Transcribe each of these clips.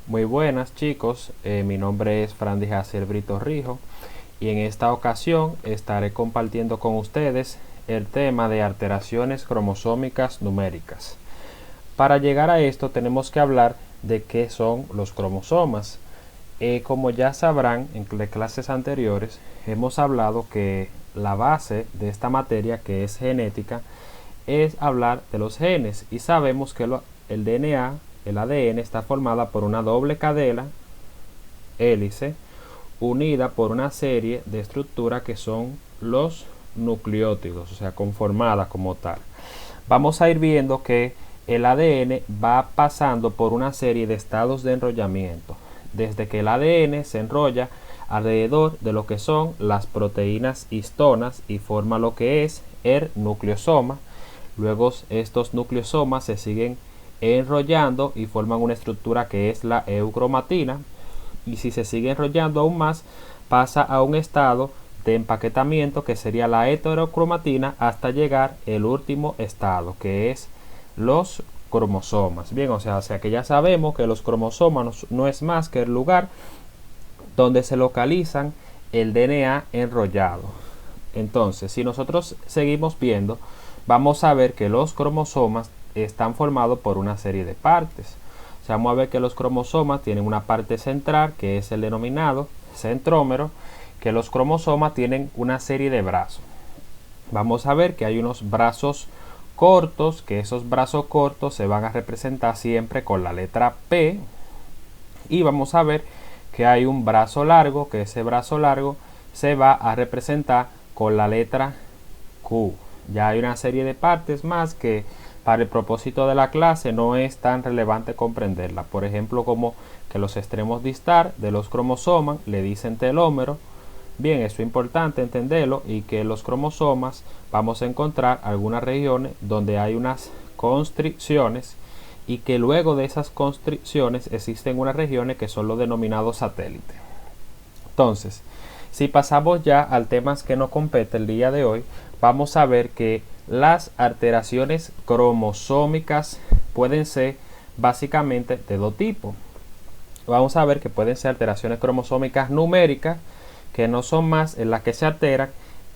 Muy buenas chicos, mi nombre es Frandy Jaciel Brito Rijo y en esta ocasión estaré compartiendo con ustedes el tema de alteraciones cromosómicas numéricas. Para llegar a esto tenemos que hablar de qué son los cromosomas. Como ya sabrán en clases anteriores, hemos hablado que la base de esta materia, que es genética, es hablar de los genes, y sabemos que el DNA, el ADN, está formada por una doble cadena hélice unida por una serie de estructuras que son los nucleótidos, o sea, conformada como tal. Vamos a ir viendo que el ADN va pasando por una serie de estados de enrollamiento, desde que el ADN se enrolla alrededor de lo que son las proteínas histonas y forma lo que es el nucleosoma. Luego estos nucleosomas se siguen enrollando y forman una estructura que es la eucromatina, y si se sigue enrollando aún más pasa a un estado de empaquetamiento que sería la heterocromatina, hasta llegar el último estado que es los cromosomas. Bien, o sea que ya sabemos que los cromosomas no es más que el lugar donde se localizan el DNA enrollado. Entonces, si nosotros seguimos viendo, vamos a ver que los cromosomas están formados por una serie de partes. O sea, vamos a ver que los cromosomas tienen una parte central, que es el denominado centrómero, que los cromosomas tienen una serie de brazos. Vamos a ver que hay unos brazos cortos, que esos brazos cortos se van a representar siempre con la letra P, y vamos a ver que hay un brazo largo, que ese brazo largo se va a representar con la letra Q. Ya hay una serie de partes más que para el propósito de la clase no es tan relevante comprenderla. Por ejemplo, como que los extremos distal de los cromosomas le dicen telómero. Bien, eso es importante entenderlo, y que los cromosomas vamos a encontrar algunas regiones donde hay unas constricciones, y que luego de esas constricciones existen unas regiones que son los denominados satélites. Entonces, si pasamos ya al tema que nos compete el día de hoy, vamos a ver que las alteraciones cromosómicas pueden ser básicamente de dos tipos. Vamos a ver que pueden ser alteraciones cromosómicas numéricas, que no son más en las que se alteran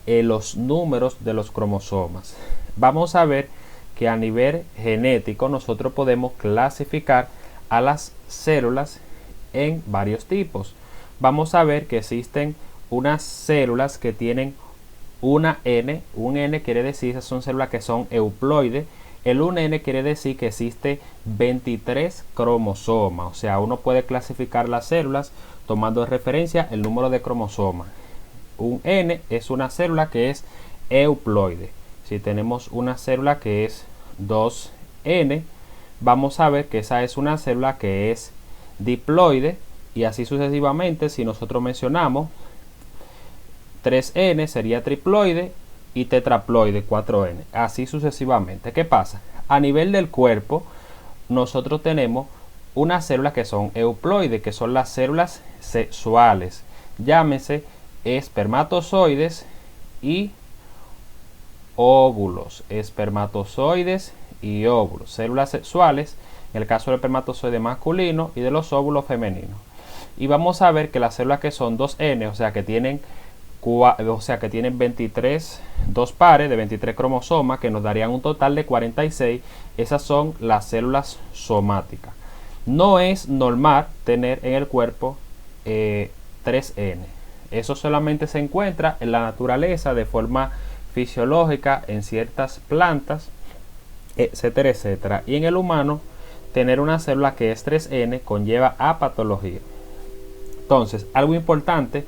los números de los cromosomas. Vamos a ver que a nivel genético nosotros podemos clasificar a las células en varios tipos. Vamos a ver que existen unas células que tienen una N. Un N quiere decir que son células que son euploides. El 1N quiere decir que existe 23 cromosomas. O sea, uno puede clasificar las células tomando de referencia el número de cromosomas. Un N es una célula que es euploide. Si tenemos una célula que es 2N, vamos a ver que esa es una célula que es diploide, y así sucesivamente. Si nosotros mencionamos 3N sería triploide, y tetraploide 4N, así sucesivamente. ¿Qué pasa? A nivel del cuerpo nosotros tenemos unas células que son euploides, que son las células sexuales, llámese espermatozoides y óvulos, espermatozoides y óvulos, células sexuales en el caso del espermatozoide masculino y de los óvulos femeninos. Y vamos a ver que las células que son 2N, o sea que tienen 23, dos pares de 23 cromosomas, que nos darían un total de 46. Esas son las células somáticas. No es normal tener en el cuerpo 3N. Eso solamente se encuentra en la naturaleza de forma fisiológica en ciertas plantas, etcétera, etcétera. Y en el humano, tener una célula que es 3N conlleva a patología. Entonces, algo importante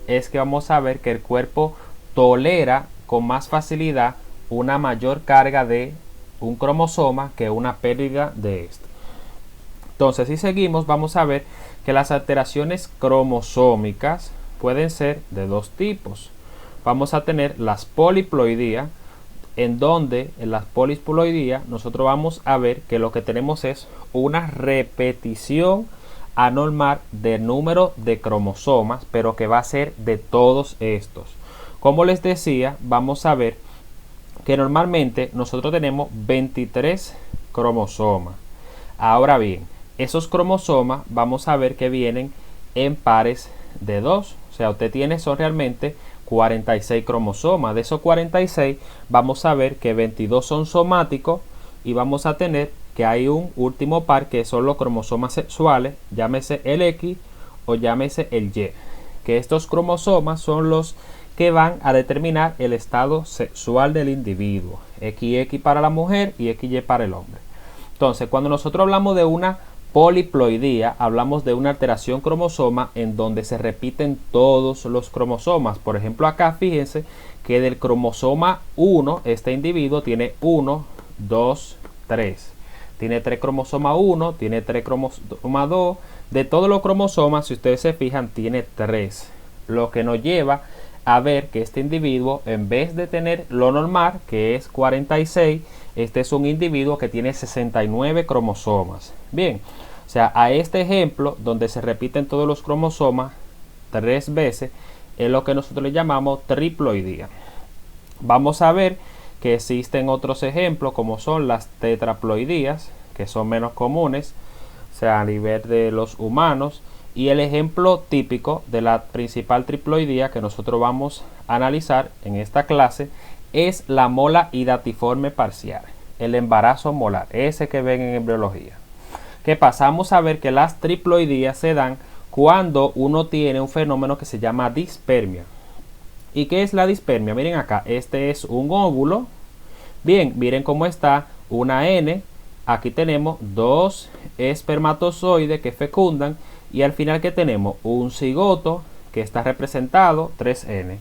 es que vamos a ver que el cuerpo tolera con más facilidad una mayor carga de un cromosoma que una pérdida de este. Entonces, si seguimos, vamos a ver que las alteraciones cromosómicas pueden ser de dos tipos. Vamos a tener las poliploidías, en donde en las poliploidías nosotros vamos a ver que lo que tenemos es una repetición anormal de número de cromosomas, pero que va a ser de todos estos. Como les decía, vamos a ver que normalmente nosotros tenemos 23 cromosomas. Ahora bien, esos cromosomas vamos a ver que vienen en pares de 2. O sea, usted tiene son realmente 46 cromosomas. De esos 46 vamos a ver que 22 son somáticos y vamos a tener que hay un último par que son los cromosomas sexuales, llámese el X o llámese el Y. Que estos cromosomas son los que van a determinar el estado sexual del individuo. XX para la mujer y XY para el hombre. Entonces, cuando nosotros hablamos de una poliploidía, hablamos de una alteración cromosoma en donde se repiten todos los cromosomas. Por ejemplo, acá fíjense que del cromosoma 1, este individuo tiene 1, 2, 3. Tiene 3 cromosomas 1, tiene 3 cromosomas 2. De todos los cromosomas, si ustedes se fijan, tiene 3. Lo que nos lleva a ver que este individuo, en vez de tener lo normal, que es 46, este es un individuo que tiene 69 cromosomas. Bien, o sea, a este ejemplo, donde se repiten todos los cromosomas 3 veces, es lo que nosotros le llamamos triploidía. Vamos a ver que existen otros ejemplos, como son las tetraploidías, que son menos comunes, o sea, a nivel de los humanos. Y el ejemplo típico de la principal triploidía que nosotros vamos a analizar en esta clase es la mola hidatiforme parcial, el embarazo molar, ese que ven en embriología. ¿Qué pasa? Vamos a ver que las triploidías se dan cuando uno tiene un fenómeno que se llama dispermia. ¿Y qué es la dispermia? Miren acá, este es un óvulo. Bien, miren cómo está una N. Aquí tenemos 2 espermatozoides que fecundan. Y al final, ¿qué tenemos? Un cigoto que está representado 3N.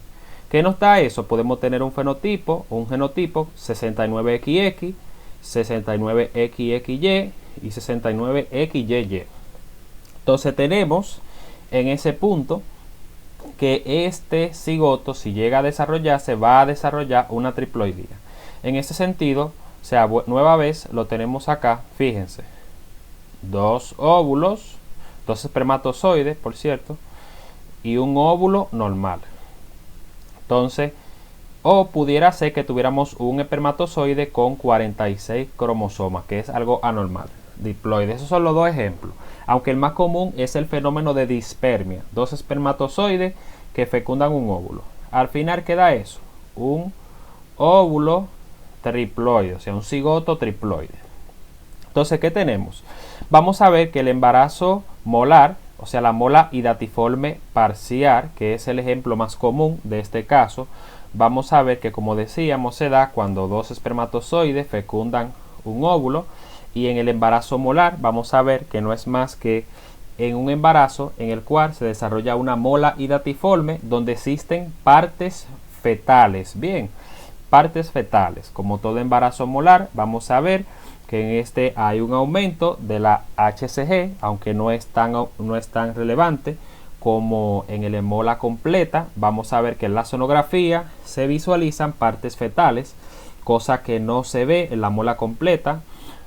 ¿Qué nos da eso? Podemos tener un genotipo 69XX, 69XXY y 69XYY. Entonces tenemos en ese punto que este cigoto, si llega a desarrollarse, va a desarrollar una triploidía. En ese sentido, o sea, nueva vez lo tenemos acá, fíjense, 2 óvulos, 2 espermatozoides, por cierto, y un óvulo normal. Entonces, o pudiera ser que tuviéramos un espermatozoide con 46 cromosomas, que es algo anormal, diploide. Esos son los dos ejemplos, aunque el más común es el fenómeno de dispermia, 2 espermatozoides que fecundan un óvulo. Al final queda eso, un óvulo triploide, o sea, un cigoto triploide. Entonces, ¿qué tenemos? Vamos a ver que el embarazo molar, o sea, la mola hidatiforme parcial, que es el ejemplo más común de este caso, vamos a ver que, como decíamos, se da cuando 2 espermatozoides fecundan un óvulo. Y en el embarazo molar vamos a ver que no es más que en un embarazo en el cual se desarrolla una mola hidatiforme donde existen partes fetales. Bien, partes fetales. Como todo embarazo molar, vamos a ver que en este hay un aumento de la HCG, aunque no es tan relevante como en el mola completa. Vamos a ver que en la sonografía se visualizan partes fetales, cosa que no se ve en la mola completa,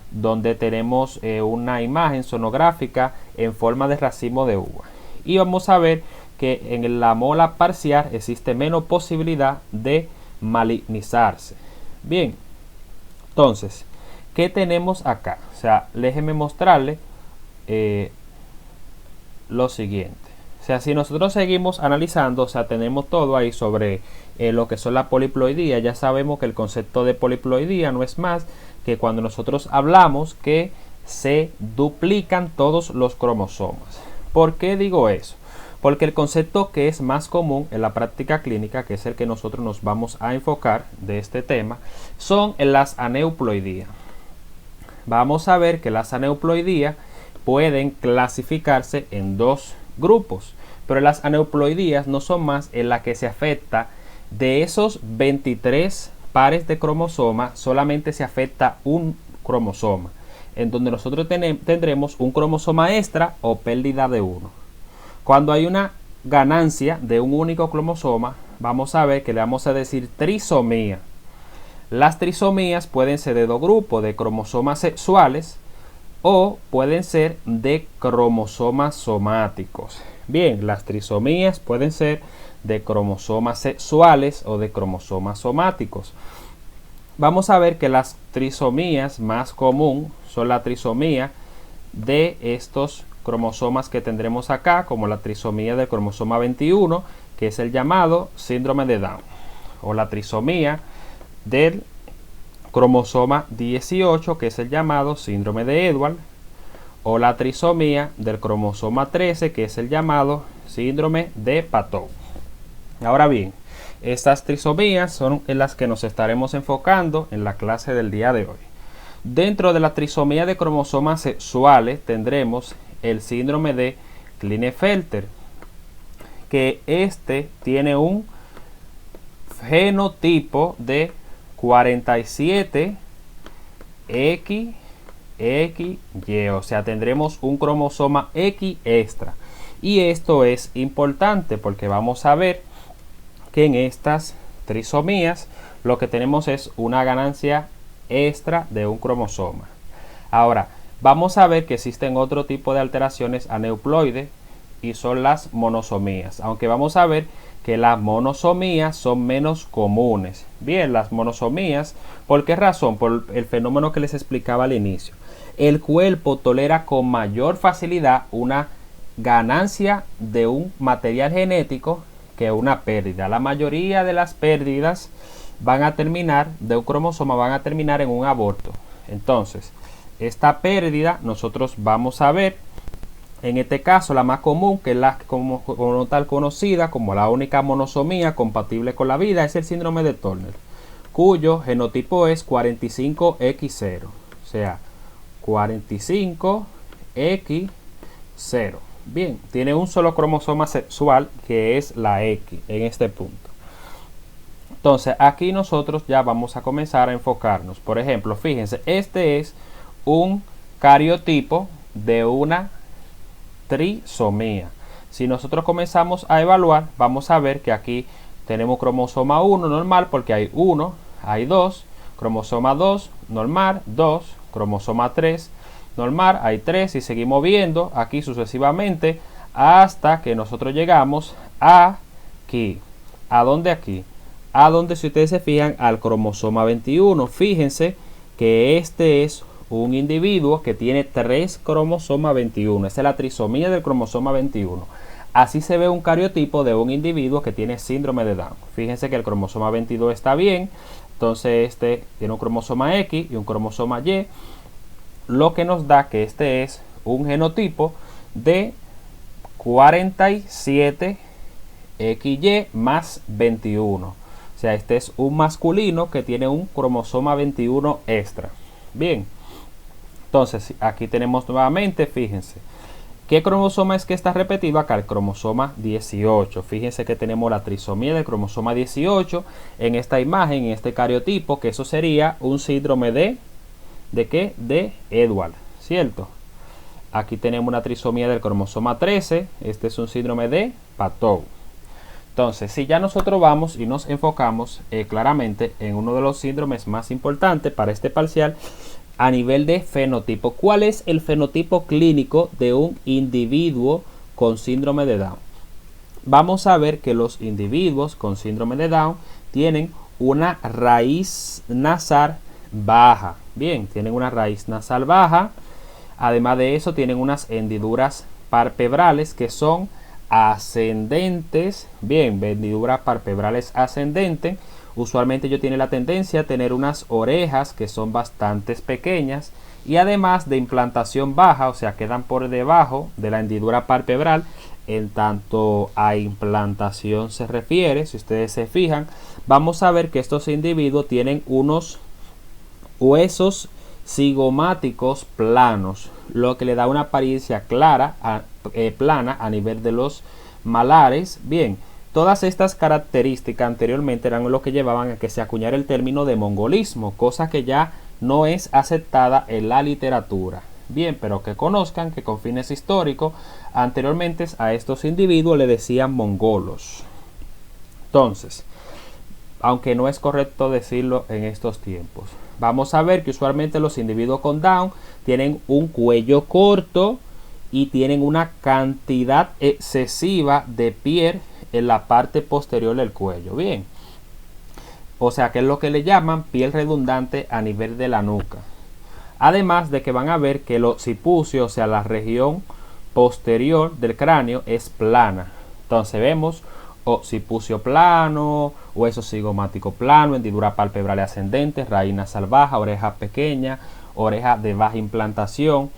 donde tenemos una imagen sonográfica en forma de racimo de uva. Y vamos a ver que en la mola parcial existe menos posibilidad de malignizarse. Bien, entonces, ¿qué tenemos acá? O sea, déjenme mostrarle lo siguiente. O sea, si nosotros seguimos analizando, o sea, tenemos todo ahí sobre lo que son la poliploidía. Ya sabemos que el concepto de poliploidía no es más que cuando nosotros hablamos que se duplican todos los cromosomas. ¿Por qué digo eso? Porque el concepto que es más común en la práctica clínica, que es el que nosotros nos vamos a enfocar de este tema, son las aneuploidías. Vamos a ver que las aneuploidías pueden clasificarse en 2 grupos, pero las aneuploidías no son más en la que se afecta de esos 23 pares de cromosomas, solamente se afecta un cromosoma, en donde nosotros tendremos un cromosoma extra o pérdida de uno. Cuando hay una ganancia de un único cromosoma, vamos a ver que le vamos a decir trisomía. Las trisomías pueden ser de 2 grupos, de cromosomas sexuales o pueden ser de cromosomas somáticos. Bien, las trisomías pueden ser de cromosomas sexuales o de cromosomas somáticos. Vamos a ver que las trisomías más común son la trisomía de estos cromosomas que tendremos acá, como la trisomía del cromosoma 21, que es el llamado síndrome de Down, o la trisomía del cromosoma 18, que es el llamado síndrome de Edwards, o la trisomía del cromosoma 13, que es el llamado síndrome de Patau. Ahora bien, estas trisomías son en las que nos estaremos enfocando en la clase del día de hoy. Dentro de la trisomía de cromosomas sexuales tendremos el síndrome de Klinefelter, que este tiene un genotipo de 47XY, o sea, tendremos un cromosoma X extra. Y esto es importante porque vamos a ver que en estas trisomías lo que tenemos es una ganancia extra de un cromosoma. Ahora, vamos a ver que existen otro tipo de alteraciones aneuploides y son las monosomías, aunque vamos a ver que las monosomías son menos comunes. Bien, las monosomías, ¿por qué razón? Por el fenómeno que les explicaba al inicio. El cuerpo tolera con mayor facilidad una ganancia de un material genético que una pérdida. La mayoría de las pérdidas van a terminar de un cromosoma, van a terminar en un aborto. Entonces, esta pérdida nosotros vamos a ver, en este caso la más común, que es la como tal conocida como la única monosomía compatible con la vida, es el síndrome de Turner, cuyo genotipo es 45X0, o sea, 45X0. Bien, tiene un solo cromosoma sexual que es la X en este punto. Entonces aquí nosotros ya vamos a comenzar a enfocarnos. Por ejemplo, fíjense, este es un cariotipo de una trisomía. Si nosotros comenzamos a evaluar, vamos a ver que aquí tenemos cromosoma 1 normal porque hay 1, hay 2, cromosoma 2 normal, 2, cromosoma 3 normal, hay 3 y seguimos viendo aquí sucesivamente hasta que nosotros llegamos aquí. ¿A dónde aquí? A donde, si ustedes se fijan, al cromosoma 21. Fíjense que este es un individuo que tiene 3 cromosomas 21. Esa es la trisomía del cromosoma 21. Así se ve un cariotipo de un individuo que tiene síndrome de Down. Fíjense que el cromosoma 22 está bien. Entonces este tiene un cromosoma X y un cromosoma Y, lo que nos da que este es un genotipo de 47XY más 21. O sea, este es un masculino que tiene un cromosoma 21 extra. Bien, entonces aquí tenemos nuevamente, fíjense, ¿qué cromosoma es que está repetido acá? El cromosoma 18. Fíjense que tenemos la trisomía del cromosoma 18 en esta imagen, en este cariotipo, que eso sería un síndrome ¿de qué? De Edwards, ¿cierto? Aquí tenemos una trisomía del cromosoma 13. Este es un síndrome de Patau. Entonces, si ya nosotros vamos y nos enfocamos claramente en uno de los síndromes más importantes para este parcial a nivel de fenotipo. ¿Cuál es el fenotipo clínico de un individuo con síndrome de Down? Vamos a ver que los individuos con síndrome de Down tienen una raíz nasal baja. Bien, tienen una raíz nasal baja. Además de eso, tienen unas hendiduras palpebrales que son ascendentes. Bien, hendiduras palpebrales ascendentes. Usualmente ellos tienen la tendencia a tener unas orejas que son bastante pequeñas y además de implantación baja, o sea, quedan por debajo de la hendidura palpebral en tanto a implantación se refiere. Si ustedes se fijan, vamos a ver que estos individuos tienen unos huesos cigomáticos planos, lo que le da una apariencia clara, plana a nivel de los malares. Bien, todas estas características anteriormente eran lo que llevaban a que se acuñara el término de mongolismo, cosa que ya no es aceptada en la literatura. Bien, pero que conozcan que con fines históricos, anteriormente a estos individuos le decían mongolos. Entonces, aunque no es correcto decirlo en estos tiempos, vamos a ver que usualmente los individuos con Down tienen un cuello corto y tienen una cantidad excesiva de piel en la parte posterior del cuello. Bien, o sea que es lo que le llaman piel redundante a nivel de la nuca. Además de que van a ver que el occipucio, o sea, la región posterior del cráneo, es plana. Entonces vemos occipucio plano, hueso cigomático plano, hendidura palpebral ascendente, raíz nasal baja, oreja pequeña, oreja de baja implantación.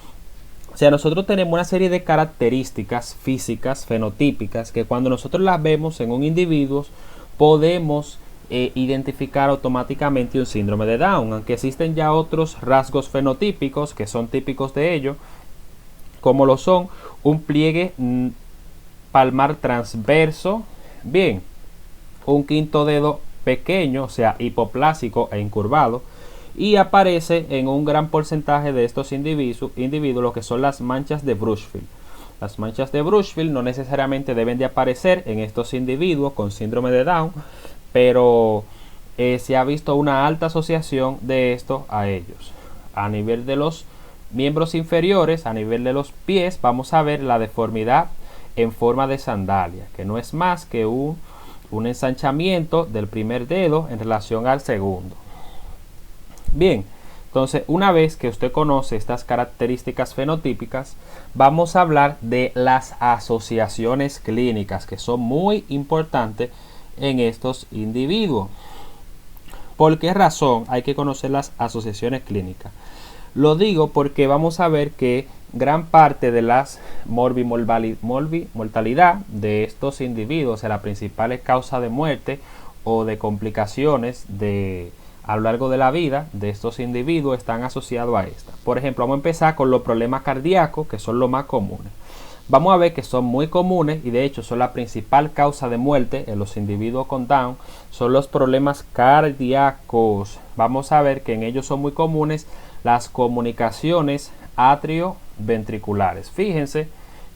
O sea, nosotros tenemos una serie de características físicas, fenotípicas, que cuando nosotros las vemos en un individuo, podemos identificar automáticamente un síndrome de Down, aunque existen ya otros rasgos fenotípicos que son típicos de ello, como lo son un pliegue palmar transverso, bien, un quinto dedo pequeño, o sea, hipoplásico e incurvado, y aparece en un gran porcentaje de estos individuos lo que son las manchas de Brushfield. Las manchas de Brushfield no necesariamente deben de aparecer en estos individuos con síndrome de Down, pero se ha visto una alta asociación de esto a ellos. A nivel de los miembros inferiores, a nivel de los pies, vamos a ver la deformidad en forma de sandalia, que no es más que un ensanchamiento del primer dedo en relación al segundo. Bien, entonces una vez que usted conoce estas características fenotípicas, vamos a hablar de las asociaciones clínicas, que son muy importantes en estos individuos. ¿Por qué razón hay que conocer las asociaciones clínicas? Lo digo porque vamos a ver que gran parte de las mortalidad de estos individuos, o sea, la principal causa de muerte o de complicaciones a lo largo de la vida de estos individuos están asociados a esta. Por ejemplo, vamos a empezar con los problemas cardíacos, que son los más comunes. Vamos a ver que son muy comunes y de hecho son la principal causa de muerte en los individuos con Down, son los problemas cardíacos. Vamos a ver que en ellos son muy comunes las comunicaciones atrioventriculares. Fíjense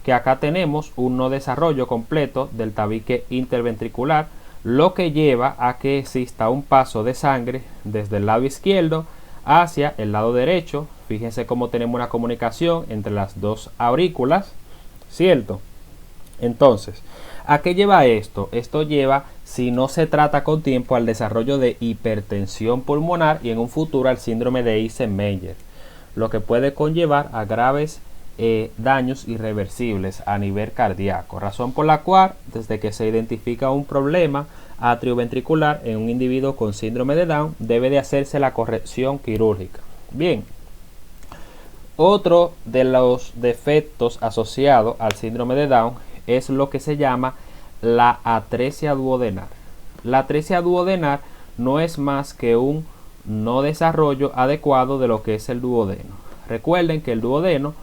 que acá tenemos un no desarrollo completo del tabique interventricular, lo que lleva a que exista un paso de sangre desde el lado izquierdo hacia el lado derecho. Fíjense cómo tenemos una comunicación entre las dos aurículas, ¿cierto? Entonces, ¿a qué lleva esto? Esto lleva, si no se trata con tiempo, al desarrollo de hipertensión pulmonar y en un futuro al síndrome de Eisenmenger, lo que puede conllevar a graves daños irreversibles a nivel cardíaco, razón por la cual desde que se identifica un problema atrioventricular en un individuo con síndrome de Down debe de hacerse la corrección quirúrgica. Bien, otro de los defectos asociados al síndrome de Down es lo que se llama la atresia duodenal. La atresia duodenal no es más que un no desarrollo adecuado de lo que es el duodeno. Recuerden que el duodeno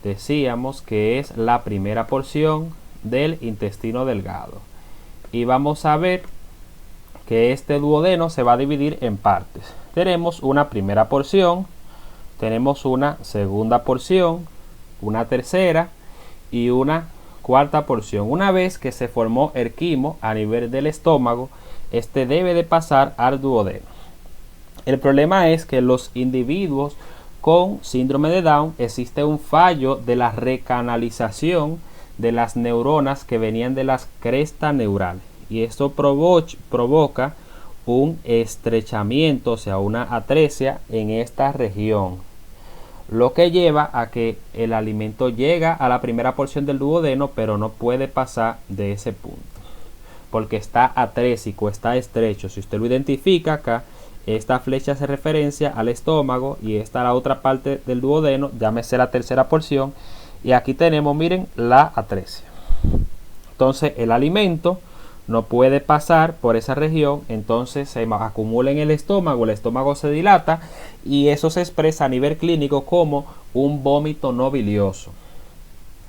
decíamos que es la primera porción del intestino delgado. Y vamos a ver que este duodeno se va a dividir en partes. Tenemos una primera porción, tenemos una segunda porción, una tercera y una cuarta porción. Una vez que se formó el quimo a nivel del estómago, este debe de pasar al duodeno. El problema es que los individuos con síndrome de Down existe un fallo de la recanalización de las neuronas que venían de las crestas neurales y esto provoca un estrechamiento, o sea, una atresia en esta región, lo que lleva a que el alimento llega a la primera porción del duodeno pero no puede pasar de ese punto porque está atrésico, está estrecho. Si usted lo identifica acá, esta flecha hace referencia al estómago y esta a la otra parte del duodeno, llámese la tercera porción, y aquí tenemos, miren, la atresia. Entonces el alimento no puede pasar por esa región, entonces se acumula en el estómago se dilata y eso se expresa a nivel clínico como un vómito no bilioso.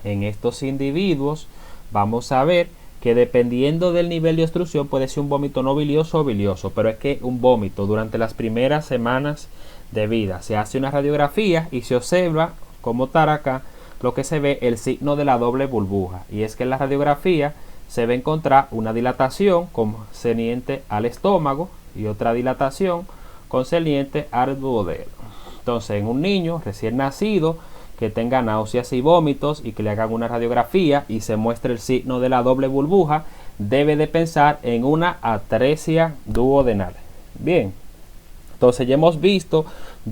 En estos individuos vamos a ver que dependiendo del nivel de obstrucción puede ser un vómito no bilioso o bilioso, pero es que un vómito durante las primeras semanas de vida se hace una radiografía y se observa como tal acá lo que se ve el signo de la doble burbuja, y es que en la radiografía se va a encontrar una dilatación concerniente al estómago y otra dilatación concerniente al duodeno. Entonces en un niño recién nacido que tenga náuseas y vómitos y que le hagan una radiografía y se muestre el signo de la doble burbuja, debe de pensar en una atresia duodenal. Bien, entonces ya hemos visto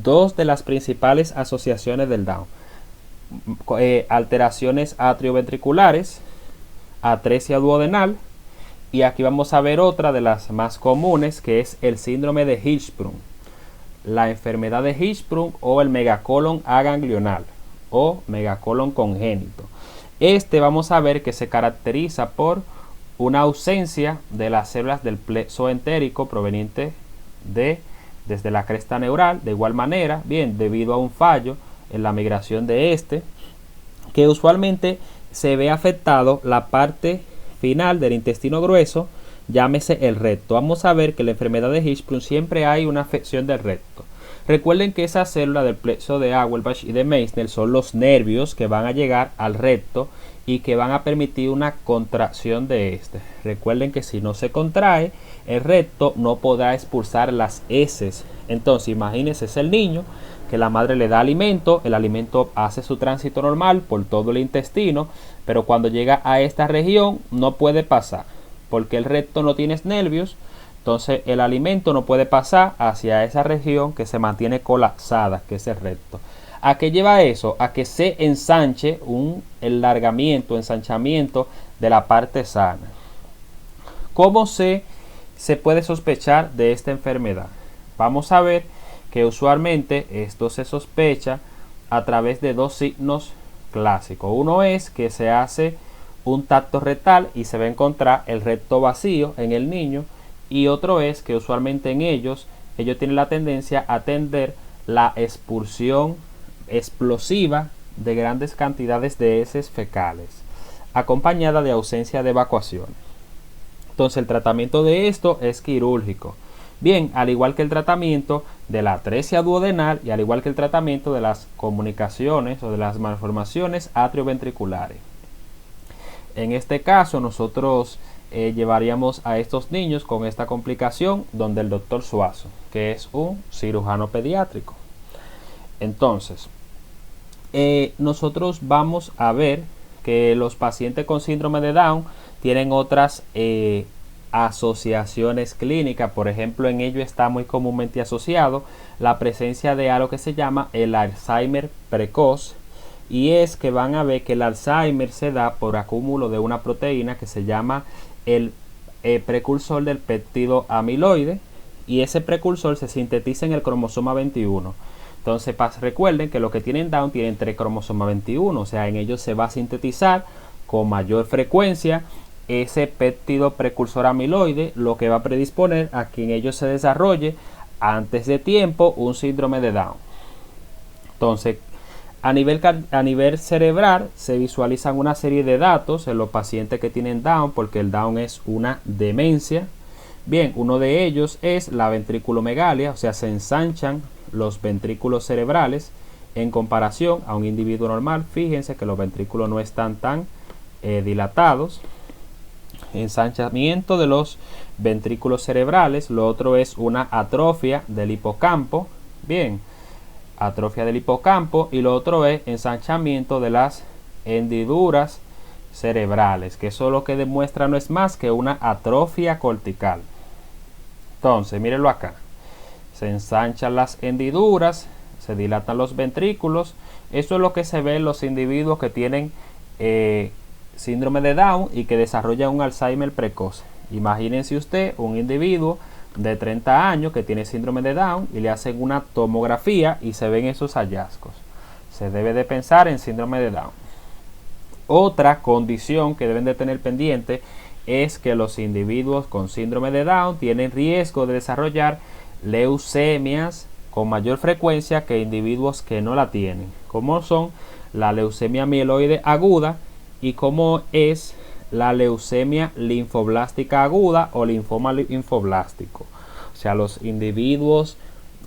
dos de las principales asociaciones del Down. Alteraciones atrioventriculares, atresia duodenal, y aquí vamos a ver otra de las más comunes, que es el síndrome de Hirschsprung, la enfermedad de Hirschsprung o el megacolon aganglional o megacolon congénito. Vamos a ver que se caracteriza por una ausencia de las células del plexo entérico proveniente desde la cresta neural. De igual manera, bien, debido a un fallo en la migración de que usualmente se ve afectado la parte final del intestino grueso, llámese el recto. Vamos a ver que en la enfermedad de Hirschsprung siempre hay una afección del recto. Recuerden que esa célula del plexo de Auerbach y de Meissner son los nervios que van a llegar al recto y que van a permitir una contracción de este. Recuerden que si no se contrae, el recto no podrá expulsar las heces. Entonces, imagínense, es el niño que la madre le da alimento, el alimento hace su tránsito normal por todo el intestino, pero cuando llega a esta región no puede pasar, porque el recto no tiene nervios. Entonces el alimento no puede pasar hacia esa región que se mantiene colapsada, que es el recto. ¿A qué lleva eso? A que se ensanche un ensanchamiento de la parte sana. ¿Cómo se puede sospechar de esta enfermedad? Vamos a ver que usualmente esto se sospecha a través de dos signos clásicos. Uno es que se hace un tacto rectal y se va a encontrar el recto vacío en el niño. Y otro es que usualmente en ellos tienen la tendencia a tender la expulsión explosiva de grandes cantidades de heces fecales, acompañada de ausencia de evacuación. Entonces el tratamiento de esto es quirúrgico. Bien, al igual que el tratamiento de la atresia duodenal y al igual que el tratamiento de las comunicaciones o de las malformaciones atrioventriculares. En este caso nosotros llevaríamos a estos niños con esta complicación donde el doctor Suazo, que es un cirujano pediátrico. Entonces, nosotros vamos a ver que los pacientes con síndrome de Down tienen otras asociaciones clínicas. Por ejemplo, en ello está muy comúnmente asociado la presencia de algo que se llama el Alzheimer precoz, y es que van a ver que el Alzheimer se da por acúmulo de una proteína que se llama el precursor del péptido amiloide, y ese precursor se sintetiza en el cromosoma 21. Entonces recuerden que los que tienen Down tienen 3 cromosomas 21, o sea, en ellos se va a sintetizar con mayor frecuencia ese péptido precursor amiloide, lo que va a predisponer a que en ellos se desarrolle antes de tiempo un síndrome de Down. Entonces, a nivel cerebral se visualizan una serie de datos en los pacientes que tienen Down, porque el Down es una demencia. Bien, uno de ellos es la ventriculomegalia, o sea, se ensanchan los ventrículos cerebrales en comparación a un individuo normal. Fíjense que los ventrículos no están tan dilatados. Ensanchamiento de los ventrículos cerebrales. Lo otro es una atrofia del hipocampo. Bien, atrofia del hipocampo. Y lo otro es ensanchamiento de las hendiduras cerebrales, que eso lo que demuestra no es más que una atrofia cortical. Entonces, mírenlo acá. Se ensanchan las hendiduras, se dilatan los ventrículos. Eso es lo que se ve en los individuos que tienen síndrome de Down y que desarrollan un Alzheimer precoz. Imagínense usted un individuo de 30 años que tiene síndrome de Down y le hacen una tomografía y se ven esos hallazgos. Se debe de pensar en síndrome de Down. Otra condición que deben de tener pendiente es que los individuos con síndrome de Down tienen riesgo de desarrollar leucemias con mayor frecuencia que individuos que no la tienen, como son la leucemia mieloide aguda y como es la leucemia linfoblástica aguda o linfoma linfoblástico. O sea, los individuos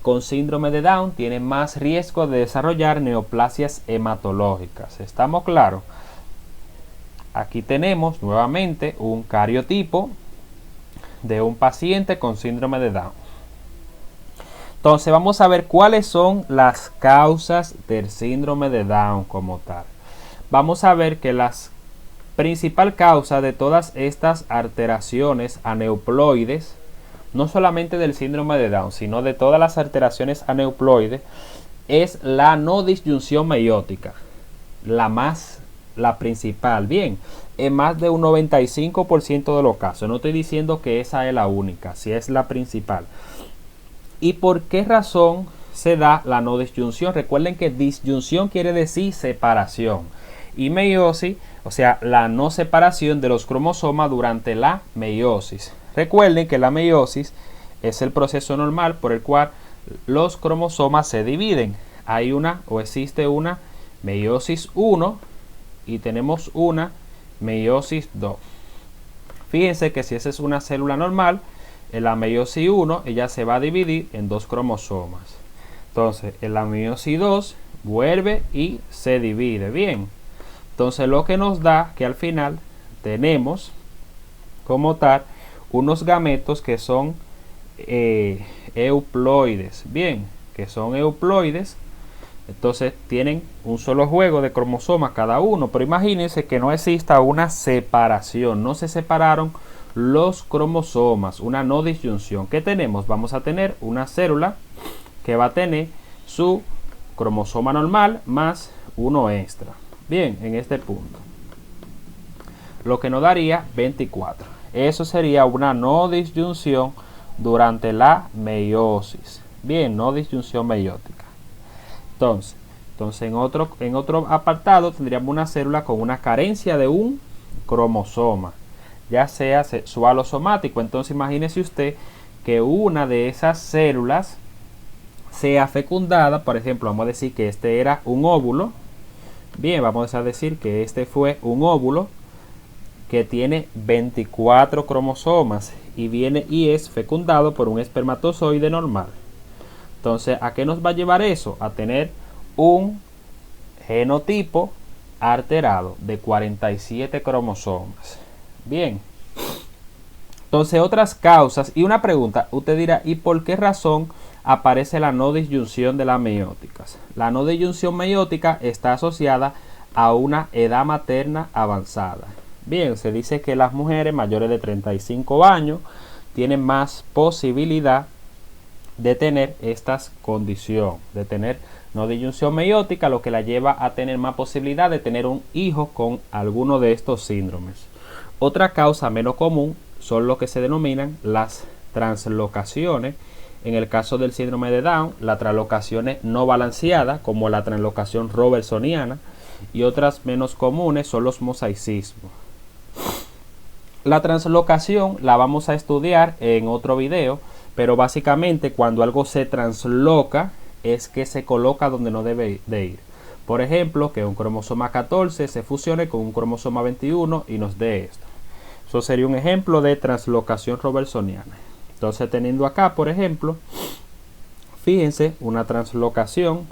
con síndrome de Down tienen más riesgo de desarrollar neoplasias hematológicas. ¿Estamos claros? Aquí tenemos nuevamente un cariotipo de un paciente con síndrome de Down. Entonces vamos a ver cuáles son las causas del síndrome de Down como tal. Vamos a ver que la principal causa de todas estas alteraciones aneuploides no solamente del síndrome de Down, sino de todas las alteraciones aneuploides, es la no disyunción meiótica, la principal. Bien, en más de un 95% de los casos. No estoy diciendo que esa es la única, si es la principal. ¿Y por qué razón se da la no disyunción? Recuerden que disyunción quiere decir separación. Y meiosis, o sea, la no separación de los cromosomas durante la meiosis. Recuerden que la meiosis es el proceso normal por el cual los cromosomas se dividen. Hay una o existe una meiosis 1 y tenemos una meiosis 2. Fíjense que si esa es una célula normal, en la meiosis 1 ella se va a dividir en 2 cromosomas. Entonces, en la meiosis 2 vuelve y se divide. Bien. Entonces, lo que nos da que al final tenemos como tal unos gametos que son euploides. Bien, que son euploides. Entonces tienen un solo juego de cromosomas cada uno, pero imagínense que no exista una separación, no se separaron los cromosomas, una no disyunción. ¿Qué tenemos? Vamos a tener una célula que va a tener su cromosoma normal más uno extra. Bien, en este punto, lo que nos daría 24. Eso sería una no disyunción durante la meiosis. Bien, no disyunción meiótica. Entonces en otro apartado tendríamos una célula con una carencia de un cromosoma, ya sea sexual o somático. Entonces imagínese usted que una de esas células sea fecundada. Por ejemplo, vamos a decir que este era un óvulo. Bien, vamos a decir que este fue un óvulo que tiene 24 cromosomas y viene y es fecundado por un espermatozoide normal. Entonces, ¿a qué nos va a llevar eso? A tener un genotipo alterado de 47 cromosomas. Bien. Entonces, otras causas y una pregunta. Usted dirá, ¿y por qué razón aparece la no disyunción de las meióticas? La no disyunción meiótica está asociada a una edad materna avanzada. Bien, se dice que las mujeres mayores de 35 años tienen más posibilidad de tener estas condiciones, de tener no disyunción meiótica, lo que la lleva a tener más posibilidad de tener un hijo con alguno de estos síndromes. Otra causa menos común son lo que se denominan las translocaciones. En el caso del síndrome de Down, las translocaciones no balanceadas, como la translocación robertsoniana, y otras menos comunes son los mosaicismos. La translocación la vamos a estudiar en otro video, pero básicamente cuando algo se transloca es que se coloca donde no debe de ir. Por ejemplo, que un cromosoma 14 se fusione con un cromosoma 21 y nos dé esto. Eso sería un ejemplo de translocación robertsoniana. Entonces, teniendo acá, por ejemplo, fíjense, una translocación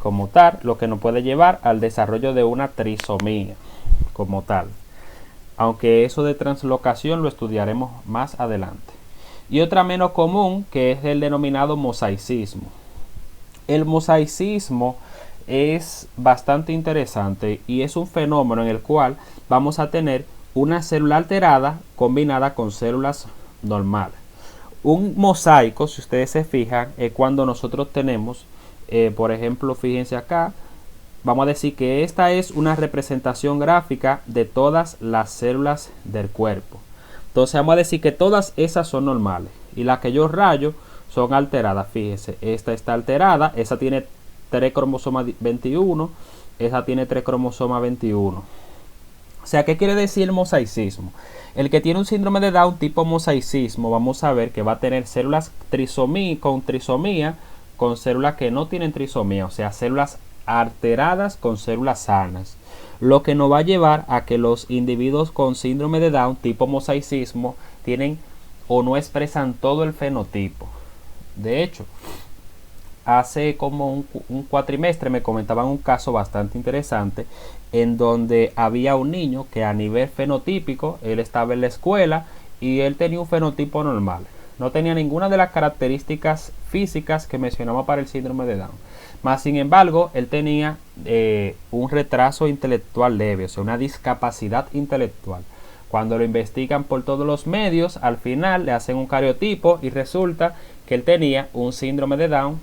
como tal, lo que nos puede llevar al desarrollo de una trisomía como tal. Aunque eso de translocación lo estudiaremos más adelante. Y otra menos común, que es el denominado mosaicismo. El mosaicismo es bastante interesante y es un fenómeno en el cual vamos a tener una célula alterada combinada con células normales. Un mosaico, si ustedes se fijan, es cuando nosotros tenemos, por ejemplo, fíjense acá, vamos a decir que esta es una representación gráfica de todas las células del cuerpo. Entonces vamos a decir que todas esas son normales y las que yo rayo son alteradas. Fíjense, esta está alterada, esa tiene 3 cromosomas 21, esa tiene 3 cromosomas 21. O sea, ¿qué quiere decir el mosaicismo? El que tiene un síndrome de Down tipo mosaicismo, vamos a ver que va a tener células con trisomía con células que no tienen trisomía, o sea, células alteradas con células sanas, lo que nos va a llevar a que los individuos con síndrome de Down tipo mosaicismo tienen o no expresan todo el fenotipo. De hecho, hace como un cuatrimestre me comentaban un caso bastante interesante en donde había un niño que a nivel fenotípico, él estaba en la escuela y él tenía un fenotipo normal. No tenía ninguna de las características físicas que mencionamos para el síndrome de Down. Más sin embargo, él tenía un retraso intelectual leve, o sea, una discapacidad intelectual. Cuando lo investigan por todos los medios, al final le hacen un cariotipo y resulta que él tenía un síndrome de Down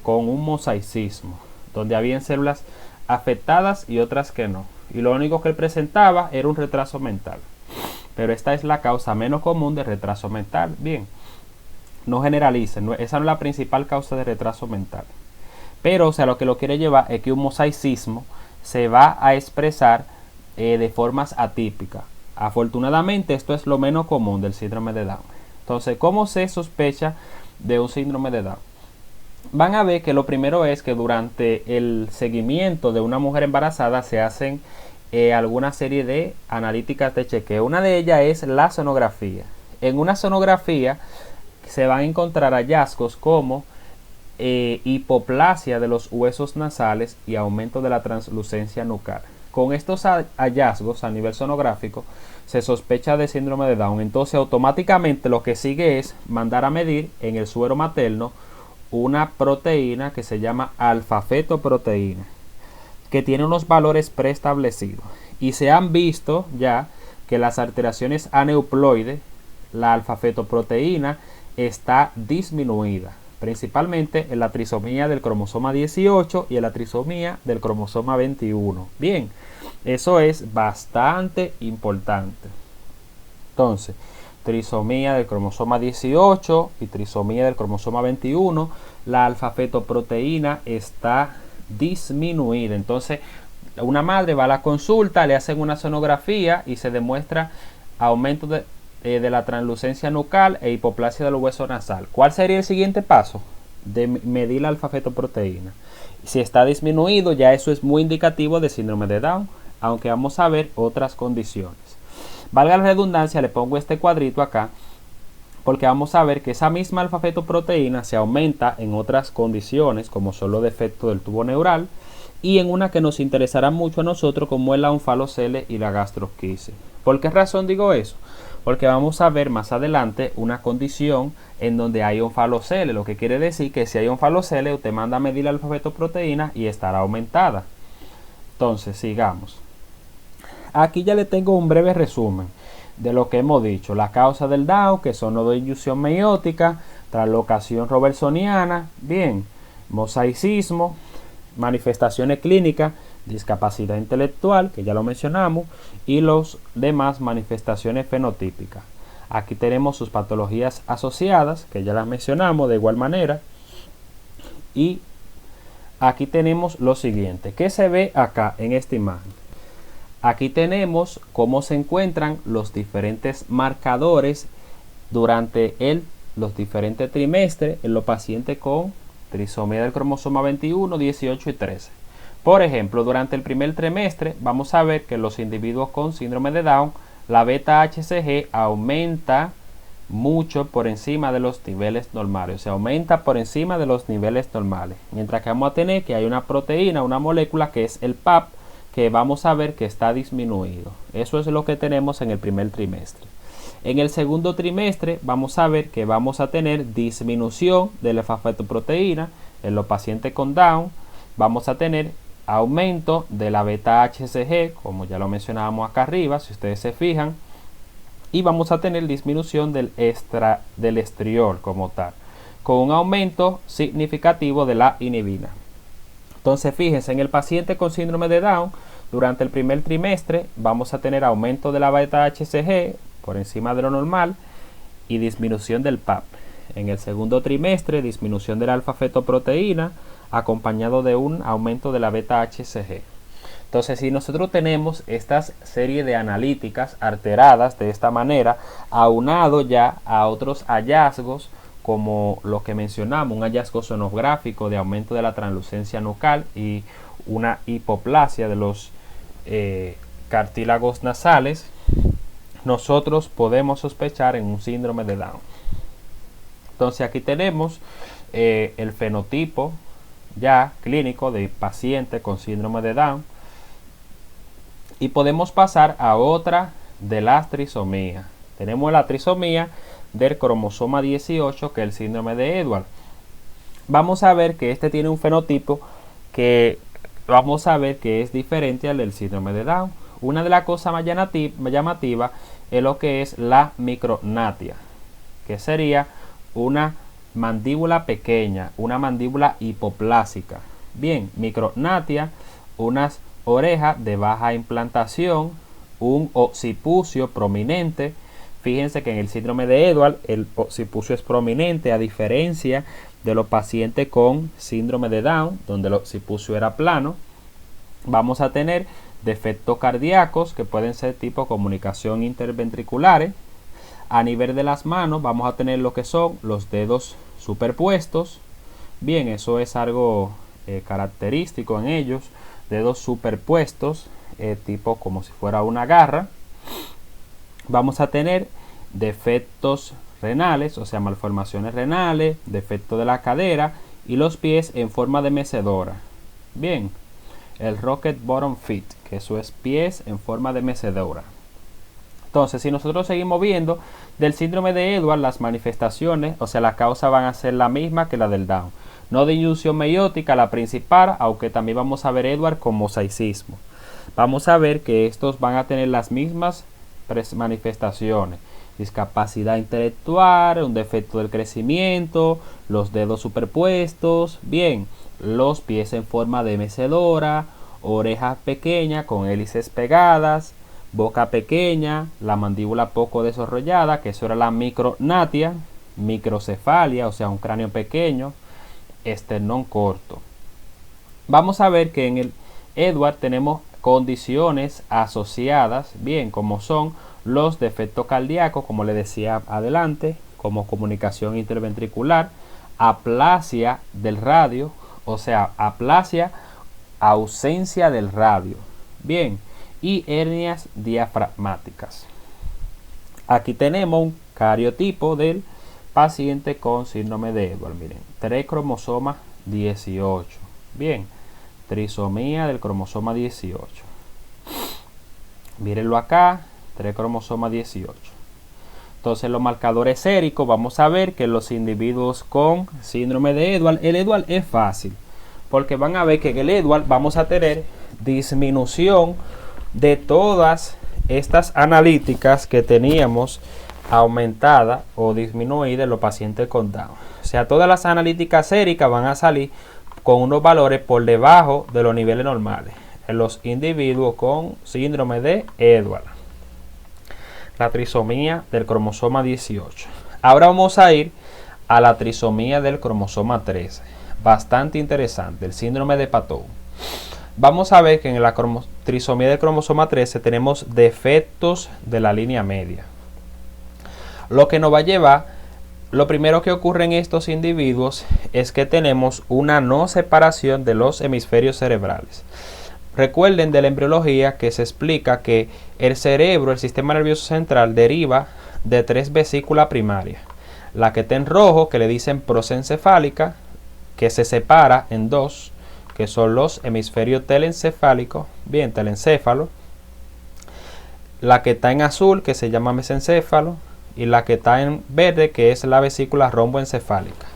con un mosaicismo, donde habían células afectadas y otras que no. Y lo único que él presentaba era un retraso mental. Pero esta es la causa menos común de retraso mental. Bien, no generalicen, esa no es la principal causa de retraso mental. Pero, o sea, lo que lo quiere llevar es que un mosaicismo se va a expresar de formas atípicas. Afortunadamente, esto es lo menos común del síndrome de Down. Entonces, ¿cómo se sospecha de un síndrome de Down? Van a ver que lo primero es que durante el seguimiento de una mujer embarazada se hacen alguna serie de analíticas de chequeo. Una de ellas es la sonografía. En una sonografía se van a encontrar hallazgos como hipoplasia de los huesos nasales y aumento de la translucencia nucal. Con estos hallazgos a nivel sonográfico se sospecha de síndrome de Down. Entonces automáticamente lo que sigue es mandar a medir en el suero materno una proteína que se llama alfa-fetoproteína, que tiene unos valores preestablecidos. Y se han visto ya que las alteraciones aneuploides, la alfa-fetoproteína está disminuida, principalmente en la trisomía del cromosoma 18 y en la trisomía del cromosoma 21. Bien, eso es bastante importante. Entonces, trisomía del cromosoma 18 y trisomía del cromosoma 21, la alfa-fetoproteína está disminuida. Entonces, una madre va a la consulta, le hacen una sonografía y se demuestra aumento de la translucencia nucal e hipoplasia del hueso nasal. ¿Cuál sería el siguiente paso? De medir la alfa-fetoproteína. Si está disminuido, ya eso es muy indicativo de síndrome de Down, aunque vamos a ver otras condiciones. Valga la redundancia, le pongo este cuadrito acá, porque vamos a ver que esa misma alfa-fetoproteína se aumenta en otras condiciones, como son los defectos del tubo neural, y en una que nos interesará mucho a nosotros, como es la onfalocele y la gastrosquisis. ¿Por qué razón digo eso? Porque vamos a ver más adelante una condición en donde hay onfalocele, lo que quiere decir que si hay onfalocele, usted manda a medir la alfa-fetoproteína y estará aumentada. Entonces, sigamos. Aquí ya le tengo un breve resumen de lo que hemos dicho. La causa del Down, que son nodos de inducción meiótica, translocación robertsoniana, bien, mosaicismo, manifestaciones clínicas, discapacidad intelectual, que ya lo mencionamos, y los demás manifestaciones fenotípicas. Aquí tenemos sus patologías asociadas, que ya las mencionamos de igual manera. Y aquí tenemos lo siguiente, que se ve acá en esta imagen. Aquí tenemos cómo se encuentran los diferentes marcadores durante los diferentes trimestres en los pacientes con trisomía del cromosoma 21, 18 y 13. Por ejemplo, durante el primer trimestre vamos a ver que los individuos con síndrome de Down, la beta-HCG aumenta mucho por encima de los niveles normales, o sea, aumenta por encima de los niveles normales, mientras que vamos a tener que hay una proteína, una molécula que es el PAP, que vamos a ver que está disminuido. Eso es lo que tenemos en el primer trimestre. En el segundo trimestre vamos a ver que vamos a tener disminución de la alfa-fetoproteína en los pacientes con Down. Vamos a tener aumento de la beta-HCG, como ya lo mencionábamos acá arriba, si ustedes se fijan. Y vamos a tener disminución del estriol como tal, con un aumento significativo de la inhibina. Entonces, fíjense, en el paciente con síndrome de Down, durante el primer trimestre vamos a tener aumento de la beta-HCG por encima de lo normal y disminución del PAP. En el segundo trimestre, disminución de la alfa-fetoproteína acompañado de un aumento de la beta-HCG. Entonces, si nosotros tenemos esta serie de analíticas alteradas de esta manera, aunado ya a otros hallazgos, como lo que mencionamos, un hallazgo sonográfico de aumento de la translucencia nucal y una hipoplasia de los cartílagos nasales, nosotros podemos sospechar en un síndrome de Down. Entonces aquí tenemos el fenotipo ya clínico de paciente con síndrome de Down y podemos pasar a otra de las trisomías. Tenemos la trisomía del cromosoma 18, que es el síndrome de Edwards. Vamos a ver que este tiene un fenotipo que vamos a ver que es diferente al del síndrome de Down. Una de las cosas más llamativas es lo que es la micrognatia, que sería una mandíbula pequeña, una mandíbula hipoplásica. Bien, micrognatia, unas orejas de baja implantación, un occipucio prominente. Fíjense que en el síndrome de Edwards el occipucio es prominente, a diferencia de los pacientes con síndrome de Down, donde el occipucio era plano. Vamos a tener defectos cardíacos que pueden ser tipo comunicación interventriculares. A nivel de las manos vamos a tener lo que son los dedos superpuestos. Bien, eso es algo característico en ellos. Dedos superpuestos, tipo como si fuera una garra. Vamos a tener defectos renales, o sea, malformaciones renales, defecto de la cadera y los pies en forma de mecedora. Bien, el Rocket Bottom Feet, que eso es pies en forma de mecedora. Entonces, si nosotros seguimos viendo del síndrome de Edwards, las manifestaciones, o sea, la causa van a ser la misma que la del Down. No de inyunción meiótica, la principal, aunque también vamos a ver Edwards con mosaicismo. Vamos a ver que estos van a tener las mismas manifestaciones: discapacidad intelectual, un defecto del crecimiento, los dedos superpuestos, bien, los pies en forma de mecedora, orejas pequeñas con hélices pegadas, boca pequeña, la mandíbula poco desarrollada, que eso era la micrognatia, microcefalia, o sea, un cráneo pequeño, esternón corto. Vamos a ver que en el Edwards tenemos condiciones asociadas, bien, como son los defectos cardíacos, como le decía adelante, como comunicación interventricular, aplasia del radio, o sea, aplasia, ausencia del radio, bien, y hernias diafragmáticas. Aquí tenemos un cariotipo del paciente con síndrome de Edwards. Miren, 3 cromosomas 18. Bien, trisomía del cromosoma 18. Mírenlo acá, 3 cromosomas 18. Entonces, los marcadores séricos, vamos a ver que los individuos con síndrome de Edwards, el Edwards es fácil, porque van a ver que en el Edwards vamos a tener disminución de todas estas analíticas que teníamos aumentada o disminuida en los pacientes con Down. O sea, todas las analíticas séricas van a salir con unos valores por debajo de los niveles normales en los individuos con síndrome de Edwards. La trisomía del cromosoma 18. Ahora vamos a ir a la trisomía del cromosoma 13. Bastante interesante, el síndrome de Patou. Vamos a ver que en la trisomía del cromosoma 13 tenemos defectos de la línea media. Lo que nos va a llevar, lo primero que ocurre en estos individuos es que tenemos una no separación de los hemisferios cerebrales. Recuerden de la embriología que se explica que el cerebro, el sistema nervioso central, deriva de 3 vesículas primarias. La que está en rojo, que le dicen prosencefálica, que se separa en 2, que son los hemisferios telencefálicos, bien, telencéfalo. La que está en azul, que se llama mesencéfalo, y la que está en verde, que es la vesícula romboencefálica.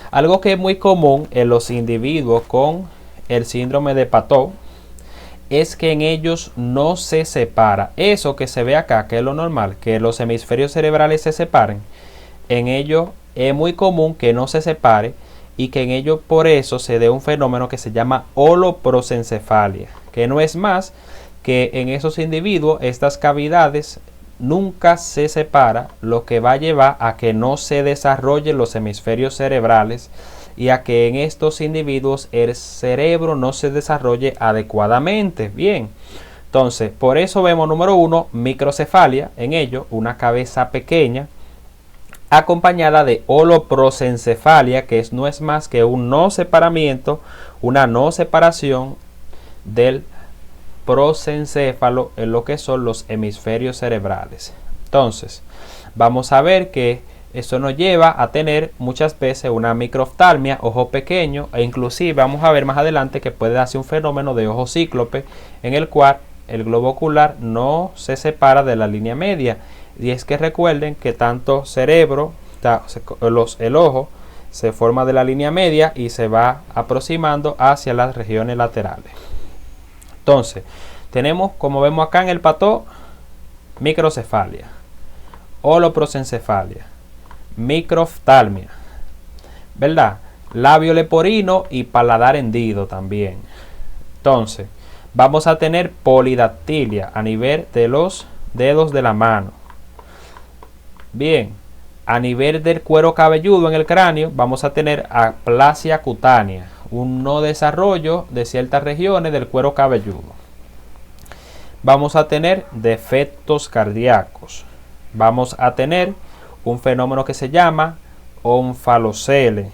Algo que es muy común en los individuos con el síndrome de Patou es que en ellos no se separa. Eso que se ve acá, que es lo normal, que los hemisferios cerebrales se separen, en ellos es muy común que no se separe y que en ellos por eso se dé un fenómeno que se llama holoprosencefalia, que no es más que en esos individuos estas cavidades nunca se separa, lo que va a llevar a que no se desarrollen los hemisferios cerebrales y a que en estos individuos el cerebro no se desarrolle adecuadamente. Bien, entonces por eso vemos número 1 microcefalia, en ello una cabeza pequeña acompañada de holoprosencefalia, que no es más que un no separamiento, una no separación del prosencéfalo en lo que son los hemisferios cerebrales. Entonces vamos a ver que eso nos lleva a tener muchas veces una microftalmia, ojo pequeño, e inclusive vamos a ver más adelante que puede darse un fenómeno de ojo cíclope en el cual el globo ocular no se separa de la línea media. Y es que recuerden que tanto cerebro, el ojo se forma de la línea media y se va aproximando hacia las regiones laterales. Entonces, Tenemos, como vemos acá en el pató, microcefalia, holoprosencefalia, microftalmia, ¿verdad? Labio leporino y paladar hendido también. Entonces, vamos a tener polidactilia a nivel de los dedos de la mano. Bien, a nivel del cuero cabelludo en el cráneo, vamos a tener aplasia cutánea, un no desarrollo de ciertas regiones del cuero cabelludo. Vamos a tener defectos cardíacos. Vamos a tener un fenómeno que se llama onfalocele,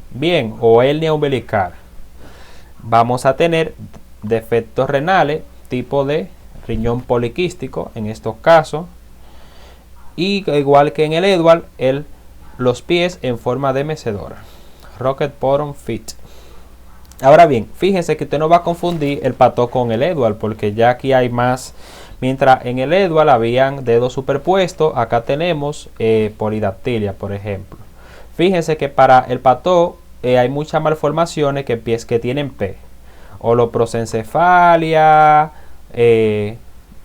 bien, o hernia umbilical. Vamos a tener defectos renales, tipo de riñón poliquístico en estos casos. Y igual que en el Edward, los pies en forma de mecedora. Rocket bottom feet. Ahora bien, fíjense que usted no va a confundir el pató con el Edward, porque ya aquí hay más. Mientras en el Edward habían dedos superpuestos, acá tenemos polidactilia, por ejemplo. Fíjense que para el pató hay muchas malformaciones que pies que tienen P. Holoprosencefalia,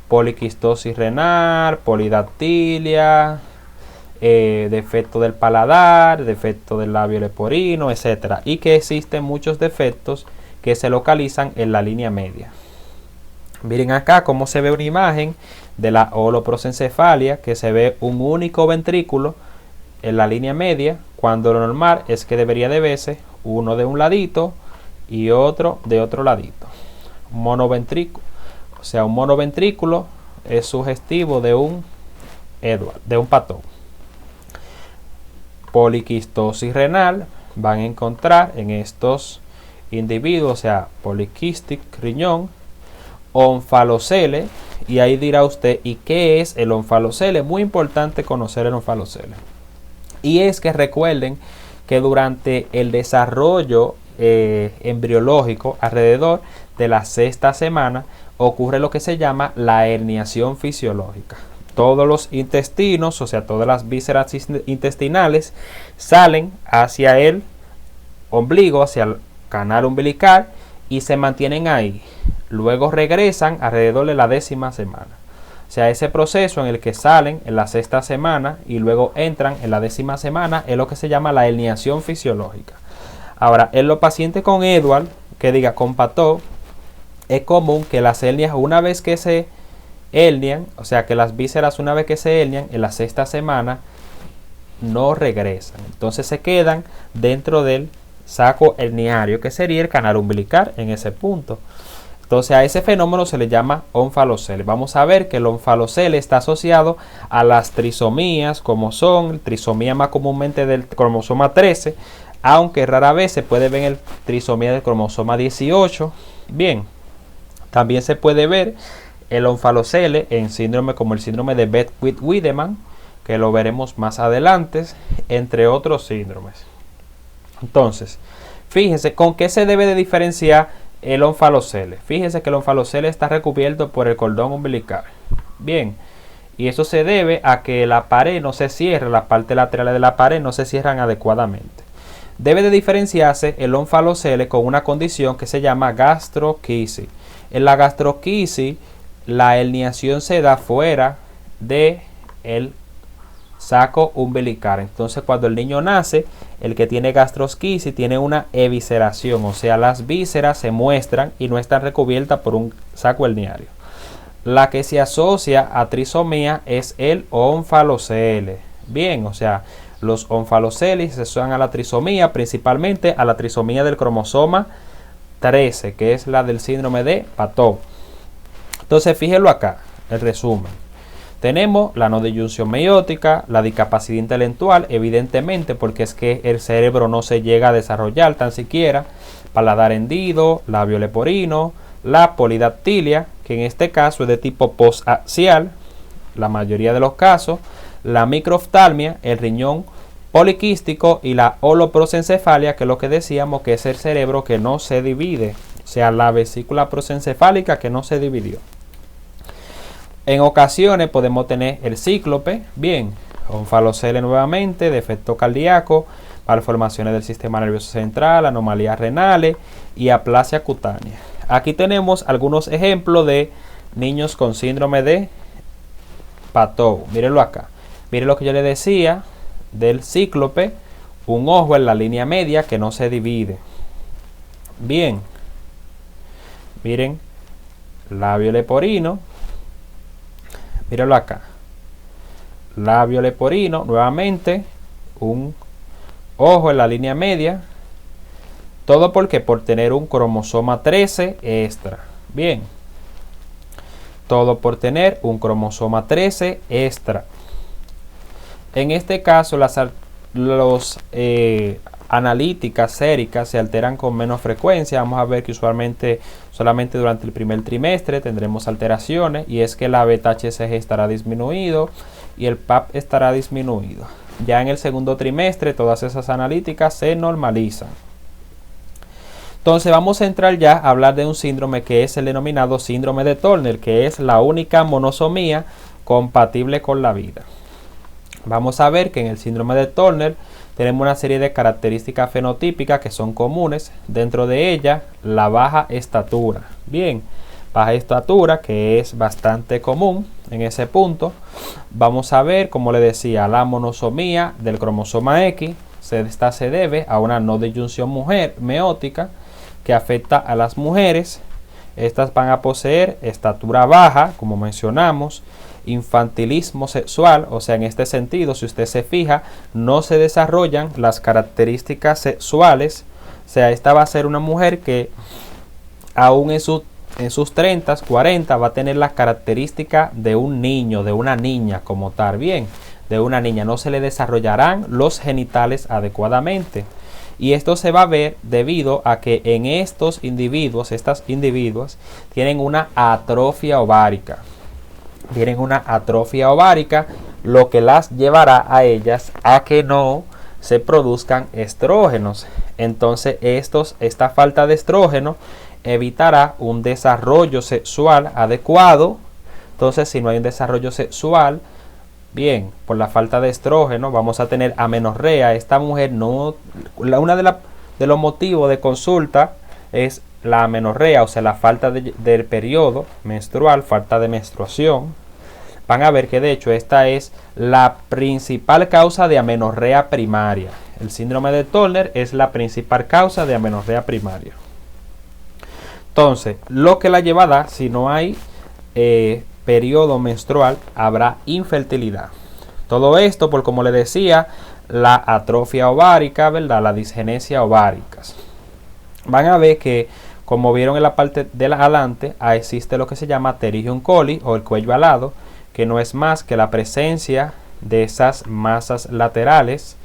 poliquistosis renal, polidactilia, defecto del paladar, defecto del labio leporino, etc. Y que existen muchos defectos que se localizan en la línea media. Miren acá cómo se ve una imagen de la holoprosencefalia, que se ve un único ventrículo en la línea media, cuando lo normal es que debería de verse uno de un ladito y otro de otro ladito. Monoventrículo. O sea, un monoventrículo es sugestivo de un Edward, de un patón. Poliquistosis renal, van a encontrar en estos individuos, o sea, poliquistic riñón, onfalocele, y ahí dirá usted, ¿y qué es el onfalocele? Muy importante conocer el onfalocele. Y es que recuerden que durante el desarrollo embriológico, alrededor de la 6ª semana, ocurre lo que se llama la herniación fisiológica. Todos los intestinos, o sea, todas las vísceras intestinales, salen hacia el ombligo, hacia el canal umbilical, y se mantienen ahí. Luego regresan alrededor de la 10ª semana. O sea, ese proceso en el que salen en la 6ª semana y luego entran en la 10ª semana es lo que se llama la herniación fisiológica. Ahora, en los pacientes con Edward, que diga con pató, es común que las hernias, una vez que se hernian, o sea que las vísceras una vez que se hernian en la 6ª semana no regresan. Entonces se quedan dentro del saco herniario, que sería el canal umbilical en ese punto. Entonces a ese fenómeno se le llama onfalocele. Vamos a ver que el onfalocele está asociado a las trisomías, como son trisomía más comúnmente del cromosoma 13, aunque rara vez se puede ver el trisomía del cromosoma 18. Bien, también se puede ver el onfalocele en síndrome como el síndrome de Beckwith-Wiedemann, que lo veremos más adelante, entre otros síndromes. Entonces, fíjense, ¿con qué se debe de diferenciar el onfalocele? Fíjense que el onfalocele está recubierto por el cordón umbilical. Bien, y eso se debe a que la pared no se cierra, las partes laterales de la pared no se cierran adecuadamente. Debe de diferenciarse el onfalocele con una condición que se llama gastroquisis. En la gastroquisis, la herniación se da fuera de el saco umbilical. Entonces, cuando el niño nace, el que tiene gastrosquisis tiene una evisceración, o sea, las vísceras se muestran y no están recubiertas por un saco herniario. La que se asocia a trisomía es el onfalocele. Bien, o sea, los onfaloceles se asocian a la trisomía, principalmente a la trisomía del cromosoma 13, que es la del síndrome de Pató. Entonces, fíjenlo acá, el resumen. Tenemos la no disyunción meiótica, la discapacidad intelectual, evidentemente, porque es que el cerebro no se llega a desarrollar tan siquiera, paladar hendido, labio leporino, la polidactilia, que en este caso es de tipo postaxial, la mayoría de los casos, la microftalmia, el riñón poliquístico, y la holoprosencefalia, que es lo que decíamos que es el cerebro que no se divide, o sea, la vesícula prosencefálica que no se dividió. En ocasiones podemos tener el cíclope, bien, onfalocele nuevamente, defecto cardíaco, malformaciones del sistema nervioso central, anomalías renales y aplasia cutánea. Aquí tenemos algunos ejemplos de niños con síndrome de Patau. Mírenlo acá. Miren lo que yo le decía del cíclope, un ojo en la línea media que no se divide. Bien, miren, labio leporino, mírenlo acá, labio leporino, nuevamente, un ojo en la línea media, todo porque por tener un cromosoma 13 extra. Bien, todo por tener un cromosoma 13 extra. En este caso, las analíticas séricas se alteran con menos frecuencia. Vamos a ver que usualmente solamente durante el primer trimestre tendremos alteraciones, y es que la beta-HCG estará disminuido y el PAP estará disminuido. Ya en el segundo trimestre todas esas analíticas se normalizan. Entonces vamos a entrar ya a hablar de un síndrome que es el denominado síndrome de Turner, que es la única monosomía compatible con la vida. Vamos a ver que en el síndrome de Turner tenemos una serie de características fenotípicas que son comunes. Dentro de ellas, la baja estatura. Bien, baja estatura, que es bastante común en ese punto. Vamos a ver, como le decía, la monosomía del cromosoma X. Esta se debe a una no disyunción meótica que afecta a las mujeres. Estas van a poseer estatura baja, como mencionamos, infantilismo sexual, o sea, en este sentido, si usted se fija, no se desarrollan las características sexuales. O sea, esta va a ser una mujer que aún en sus 30, 40 va a tener las características de un niño, de una niña como tal. Bien, de una niña, no se le desarrollarán los genitales adecuadamente. Y esto se va a ver debido a que en estos individuos, estas individuas, tienen una atrofia ovárica. Tienen una atrofia ovárica, lo que las llevará a ellas a que no se produzcan estrógenos. Entonces, esta falta de estrógeno evitará un desarrollo sexual adecuado. Entonces, si no hay un desarrollo sexual, bien, por la falta de estrógeno, vamos a tener amenorrea. Esta mujer no, una de los motivos de consulta es la amenorrea, o sea, la falta del periodo menstrual, falta de menstruación. Van a ver que de hecho esta es la principal causa de amenorrea primaria. El síndrome de Turner es la principal causa de amenorrea primaria. Entonces, lo que la llevará, si no hay periodo menstrual, habrá infertilidad. Todo esto por, como le decía, la atrofia ovárica, ¿verdad? La disgenesia ovárica. Van a ver que, como vieron en la parte de adelante, existe lo que se llama pterygium coli o el cuello alado, que no es más que la presencia de esas masas laterales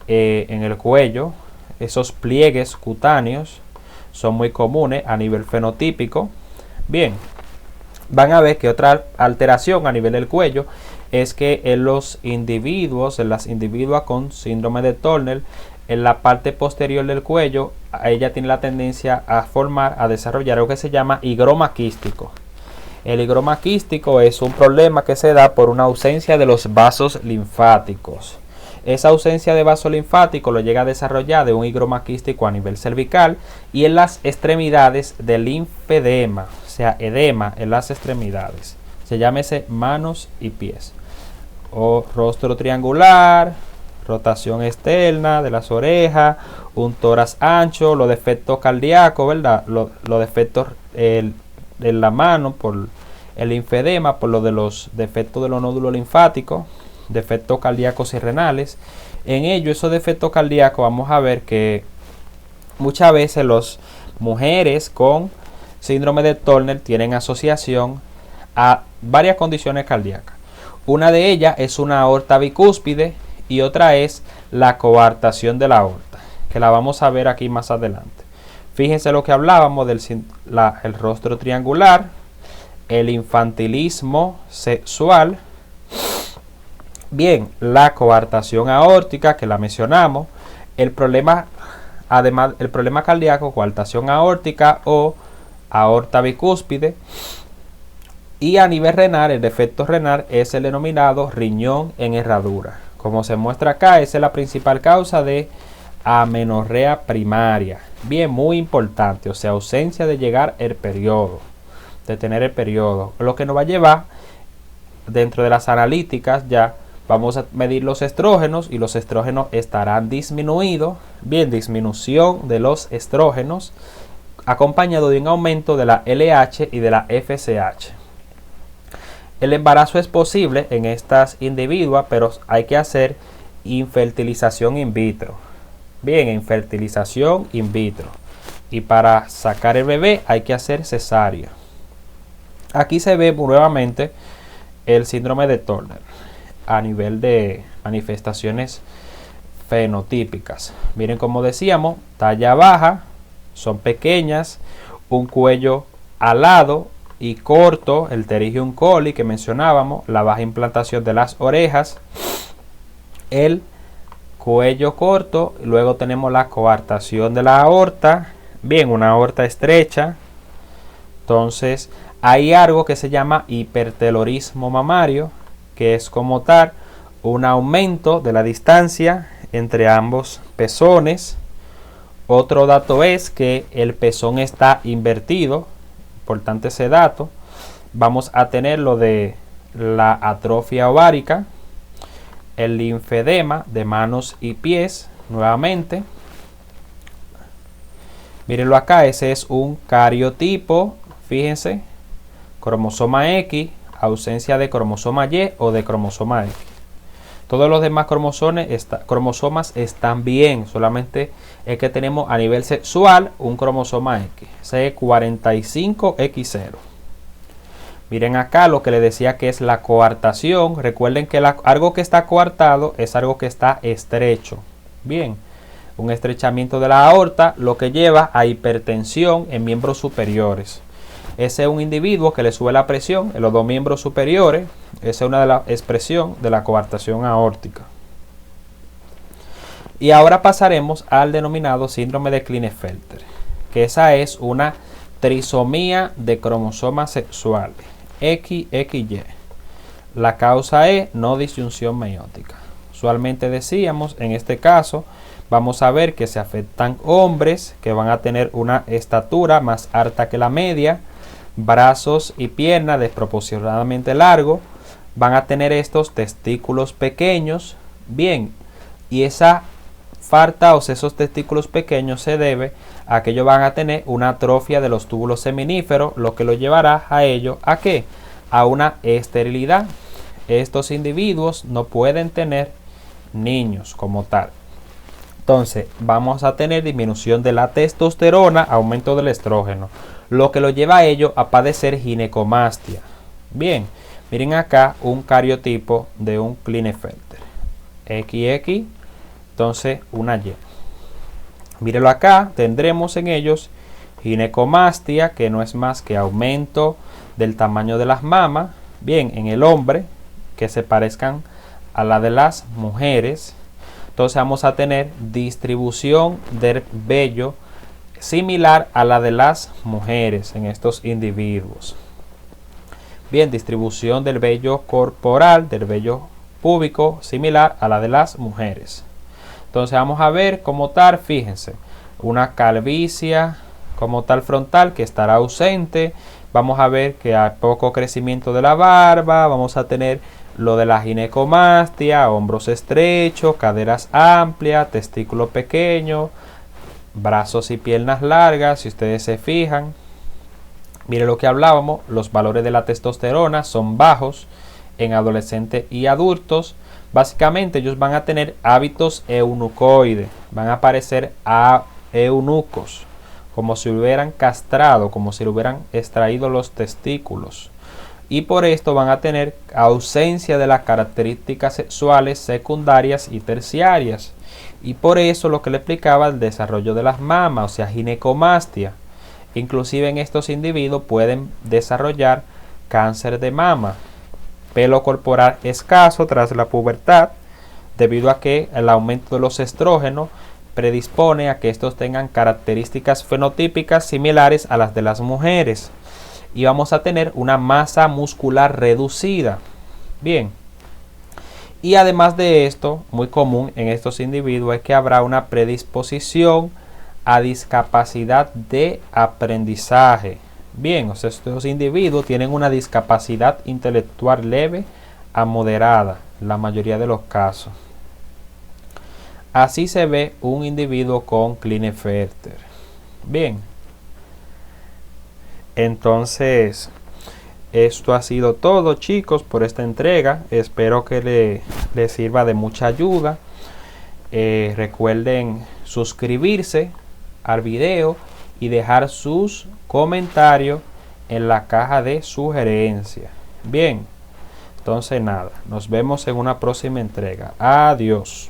en el cuello. Esos pliegues cutáneos son muy comunes a nivel fenotípico. Bien, van a ver que otra alteración a nivel del cuello es que en los individuos, en las individuas con síndrome de Turner, en la parte posterior del cuello, ella tiene la tendencia a desarrollar lo que se llama higroma quístico. El higroma quístico es un problema que se da por una ausencia de los vasos linfáticos. Esa ausencia de vaso linfático lo llega a desarrollar de un higroma quístico a nivel cervical y en las extremidades del linfedema, o sea, edema en las extremidades. Se llámese manos y pies. O rostro triangular, rotación externa de las orejas, un tórax ancho, los defectos cardíacos, ¿verdad? Los defectos de la mano por el linfedema, por lo de los defectos de los nódulos linfáticos, defectos cardíacos y renales. En ello, esos defectos cardíacos, vamos a ver que muchas veces las mujeres con síndrome de Turner tienen asociación a varias condiciones cardíacas. Una de ellas es una aorta bicúspide y otra es la coartación de la aorta, que la vamos a ver aquí más adelante. Fíjense lo que hablábamos del el rostro triangular, el infantilismo sexual. Bien, la coartación aórtica, que la mencionamos, el problema cardíaco, coartación aórtica o aorta bicúspide. Y a nivel renal, el defecto renal es el denominado riñón en herradura. Como se muestra acá, esa es la principal causa de amenorrea primaria. Bien, muy importante, o sea, ausencia de llegar el periodo. de tener el periodo, lo que nos va a llevar dentro de las analíticas. Ya vamos a medir los estrógenos y los estrógenos estarán disminuidos, bien, disminución de los estrógenos acompañado de un aumento de la LH y de la FSH. El embarazo es posible en estas individuas, pero hay que hacer infertilización in vitro. Bien, infertilización in vitro. Y para sacar el bebé hay que hacer cesárea. Aquí se ve nuevamente el síndrome de Turner a nivel de manifestaciones fenotípicas. Miren, como decíamos, talla baja, son pequeñas, un cuello alado y corto, el pterygium colli que mencionábamos, la baja implantación de las orejas, el cuello corto, luego tenemos la coartación de la aorta, bien, una aorta estrecha. Entonces hay algo que se llama hipertelorismo mamario, que es como tal un aumento de la distancia entre ambos pezones. Otro dato es que el pezón está invertido, importante ese dato. Vamos a tener lo de la atrofia ovárica, el linfedema de manos y pies, nuevamente. Mírenlo acá, ese es un cariotipo, fíjense, cromosoma X, ausencia de cromosoma Y o de cromosoma X. Todos los demás cromosomas están bien, solamente es que tenemos a nivel sexual un cromosoma X, C45X0. Miren acá lo que les decía que es la coartación. Recuerden que algo que está coartado es algo que está estrecho. Bien, un estrechamiento de la aorta, lo que lleva a hipertensión en miembros superiores. Ese es un individuo que le sube la presión en los dos miembros superiores. Esa es una de las expresiones de la coartación aórtica. Y ahora pasaremos al denominado síndrome de Klinefelter, que esa es una trisomía de cromosomas sexuales, XXY. La causa es no disyunción meiótica. Usualmente decíamos, en este caso, vamos a ver que se afectan hombres que van a tener una estatura más alta que la media, brazos y piernas desproporcionadamente largos, van a tener estos testículos pequeños, bien, y esa falta o esos testículos pequeños se debe a que ellos van a tener una atrofia de los túbulos seminíferos, lo que lo llevará a ello ¿a qué? A una esterilidad. Estos individuos no pueden tener niños como tal. Entonces vamos a tener disminución de la testosterona, aumento del estrógeno, lo que lo lleva a ello a padecer ginecomastia. Bien, miren acá un cariotipo de un Klinefelter, XX, entonces una Y. Mírenlo acá, tendremos en ellos ginecomastia, que no es más que aumento del tamaño de las mamas, bien, en el hombre, que se parezcan a la de las mujeres. Entonces vamos a tener distribución del vello similar a la de las mujeres en estos individuos. Bien, distribución del vello corporal, del vello púbico, similar a la de las mujeres. Entonces vamos a ver como tal, fíjense, una calvicie como tal frontal que estará ausente. Vamos a ver que hay poco crecimiento de la barba, vamos a tener lo de la ginecomastia, hombros estrechos, caderas amplias, testículo pequeño, brazos y piernas largas, si ustedes se fijan. Mire lo que hablábamos, los valores de la testosterona son bajos en adolescentes y adultos. Básicamente ellos van a tener hábitos eunucoides, van a parecer a eunucos, como si hubieran castrado, como si le hubieran extraído los testículos. Y por esto van a tener ausencia de las características sexuales secundarias y terciarias. Y por eso lo que le explicaba el desarrollo de las mamas, o sea, ginecomastia. Inclusive en estos individuos pueden desarrollar cáncer de mama. Pelo corporal escaso tras la pubertad, debido a que el aumento de los estrógenos predispone a que estos tengan características fenotípicas similares a las de las mujeres. Y vamos a tener una masa muscular reducida. Bien. Y además de esto, muy común en estos individuos es que habrá una predisposición a discapacidad de aprendizaje. Bien, o sea, estos individuos tienen una discapacidad intelectual leve a moderada, la mayoría de los casos. Así se ve un individuo con Klinefelter. Bien, entonces esto ha sido todo, chicos, por esta entrega. Espero que le sirva de mucha ayuda. Recuerden suscribirse al video y dejar sus comentarios en la caja de sugerencias. Bien, entonces nada, nos vemos en una próxima entrega. Adiós.